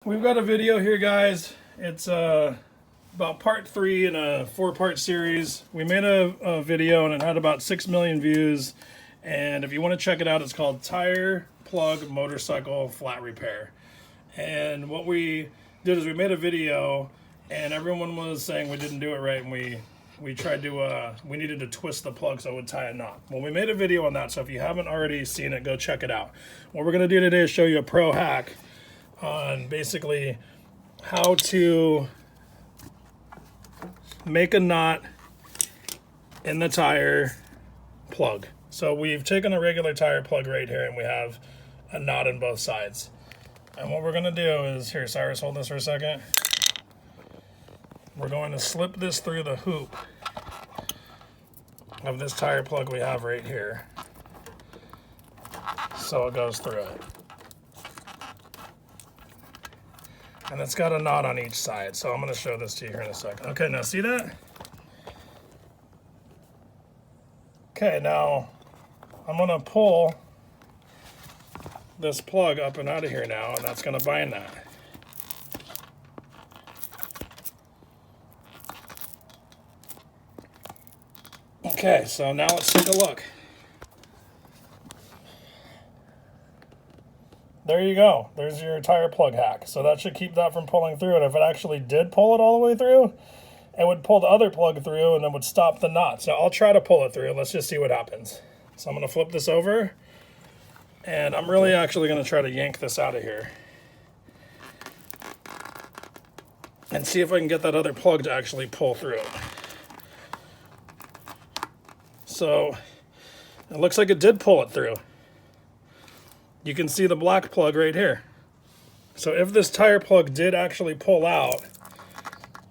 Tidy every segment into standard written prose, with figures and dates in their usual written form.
We've got a video here, guys. It's about part 3 in a 4-part series. We made a video and it had about 6 million views. And if you want to check it out, it's called Tire Plug Motorcycle Flat Repair. And what we did is we made a video and everyone was saying we didn't do it right, and we tried to, we needed to twist the plug so it would tie a knot. Well, we made a video on that, so if you haven't already seen it, go check it out. What we're going to do today is show you a pro hack on basically how to make a knot in the tire plug. So we've taken a regular tire plug right here and we have a knot in both sides. And what we're going to do is, here, Cyrus, hold this for a second. We're going to slip this through the hoop of this tire plug we have right here, so it goes through it. And it's got a knot on each side, so I'm going to show this to you here in a second. Okay, now see that? Okay, now I'm going to pull this plug up and out of here now, and that's going to bind that. Okay, so now let's take a look. There you go. There's your tire plug hack. So that should keep that from pulling through. And if it actually did pull it all the way through, it would pull the other plug through and it would stop the knot. So I'll try to pull it through. Let's just see what happens. So I'm going to flip this over. And I'm really actually going to try to yank this out of here. And see if I can get that other plug to actually pull through. So it looks like it did pull it through. You can see the black plug right here. So if this tire plug did actually pull out,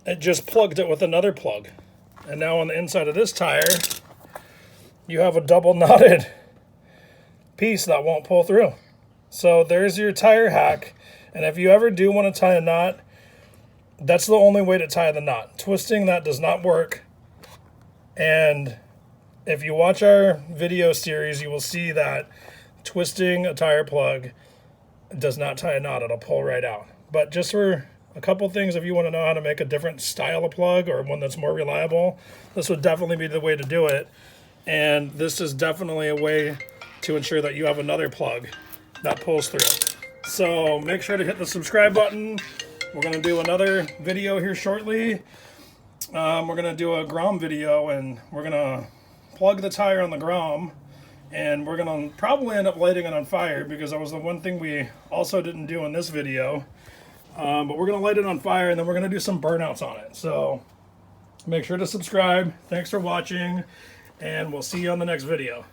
it just plugged it with another plug. And now on the inside of this tire, you have a double knotted piece that won't pull through. So there's your tire hack. And if you ever do want to tie a knot, that's the only way to tie the knot. Twisting that does not work. And if you watch our video series, you will see that twisting a tire plug does not tie a knot. It'll pull right out. But just for a couple things, if you want to know how to make a different style of plug or one that's more reliable, this would definitely be the way to do it. And this is definitely a way to ensure that you have another plug that pulls through. So make sure to hit the subscribe button. We're going to do another video here shortly. We're going to do a Grom video, and we're going to plug the tire on the Grom. And we're going to probably end up lighting it on fire, because that was the one thing we also didn't do in this video. But we're going to light it on fire, and then we're going to do some burnouts on it. So make sure to subscribe. Thanks for watching, and we'll see you on the next video.